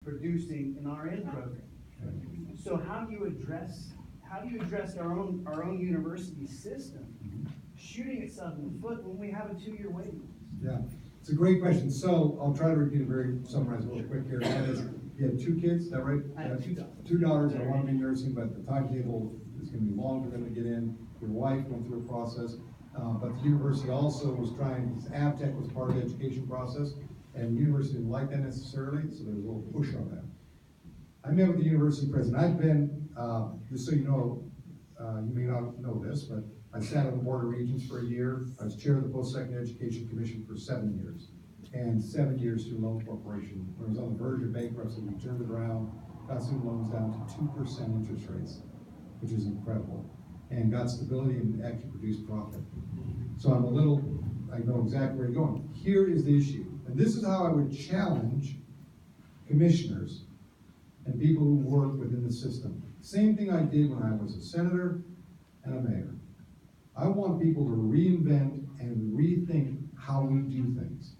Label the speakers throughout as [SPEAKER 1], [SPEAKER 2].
[SPEAKER 1] producing an RN program. So how do you address our own university system shooting itself in the foot when we have a 2-year waiting list?
[SPEAKER 2] Yeah, it's a great question. So I'll try to repeat it summarize real quick here. That is, you have 2 kids, is that right?
[SPEAKER 1] I have 2 daughters.
[SPEAKER 2] 2 daughters that want to be nursing, but the timetable is going to be long for them to get in. Your wife went through a process, but the university also was trying, ABTEC was part of the education process, and the university didn't like that necessarily, so there was a little push on that. I met with the university president. I've been, just so you know, you may not know this, but I sat on the Board of Regents for a year. I was chair of the Post-Secondary Education Commission for 7 years, and 7 years through Loan Corporation. When I was on the verge of bankruptcy, we turned it around, got student loans down to 2% interest rates, which is incredible, and got stability and actually produced profit. So I know exactly where you're going. Here is the issue, and this is how I would challenge commissioners and people who work within the system. Same thing I did when I was a senator and a mayor. I want people to reinvent and rethink how we do things.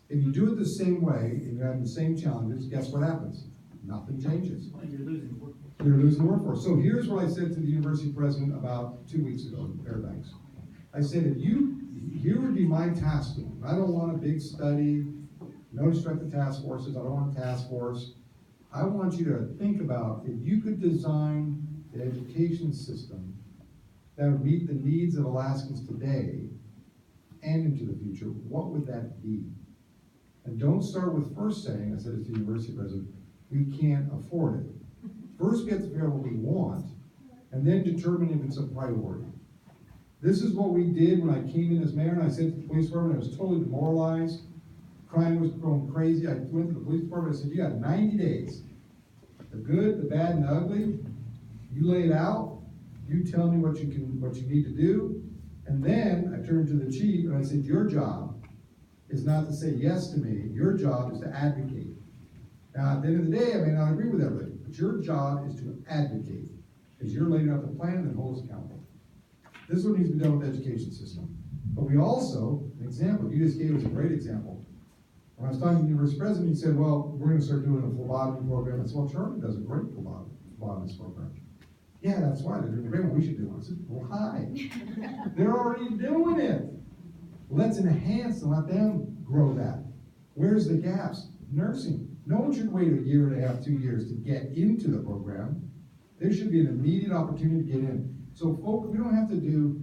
[SPEAKER 2] If you do it the same way and you're having the same challenges, guess what happens? Nothing changes.
[SPEAKER 1] Well, you're losing the workforce.
[SPEAKER 2] You're losing the workforce. So here's what I said to the university president about 2 weeks ago in Fairbanks. I said, here would be my task. I don't want a big study, no destructive task forces, I don't want a task force. I want you to think about if you could design the education system that would meet the needs of Alaskans today and into the future, what would that be? And don't start with first saying, I said it to the university president, we can't afford it. First we have to figure out what we want, and then determine if it's a priority. This is what we did when I came in as mayor, and I said to the police department, I was totally demoralized, crime was going crazy. I went to the police department, I said, you got 90 days. The good, the bad, and the ugly, you lay it out, you tell me what you need to do, and then I turned to the chief and I said, your job is not to say yes to me, your job is to advocate. Now, at the end of the day, I may not agree with everything, but your job is to advocate, because you're laying out the plan and hold us accountable. This is what needs to be done with the education system. But we also, an example, you just gave us a great example. When I was talking to the university president, he said, well, we're going to start doing a phlebotomy program. I said, well, Charlie does a great phlebotomist program. Yeah, that's why they're doing a great one. We should do one. I said, well, hi. They're already doing it. Let's enhance and let them grow that. Where's the gaps? Nursing. No one should wait a year and a half, 2 years to get into the program. There should be an immediate opportunity to get in. So folks, we don't have to the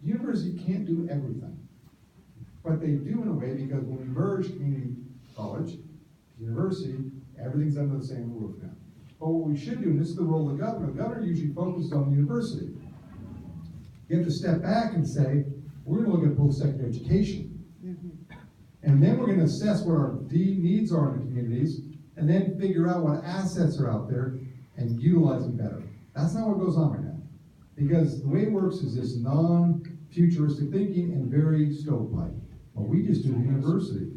[SPEAKER 2] university can't do everything. But they do in a way, because when we merge community college, university, everything's under the same roof now. But what we should do, and this is the role of the governor usually focuses on the university. You have to step back and say, we're going to look at post-secondary education. And then we're going to assess what our needs are in the communities, and then figure out what assets are out there and utilize them better. That's not what goes on right now. Because the way it works is this non-futuristic thinking and very stovepipe. Well, we just do the university.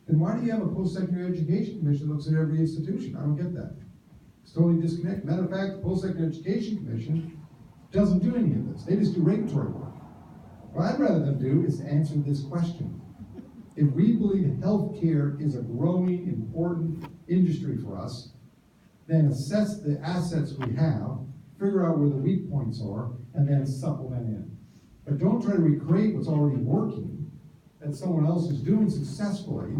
[SPEAKER 2] Then why do you have a post-secondary education commission that looks at every institution? I don't get that. It's totally disconnected. Matter of fact, the post-secondary education commission doesn't do any of this. They just do regulatory work. What I'd rather them do is answer this question. If we believe healthcare is a growing, important industry for us, then assess the assets we have, figure out where the weak points are, and then supplement in. But don't try to recreate what's already working that someone else is doing successfully.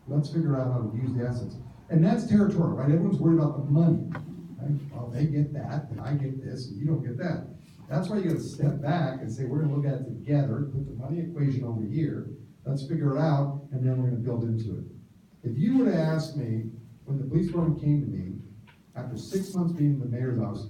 [SPEAKER 2] Let's figure out how to use the assets. And that's territorial, right? Everyone's worried about the money. Right? Well, they get that, and I get this, and you don't get that. That's why you gotta step back and say, we're gonna look at it together, put the money equation over here, let's figure it out, and then we're gonna build into it. If you would have asked me, when the police department came to me, after 6 months being in the mayor's office,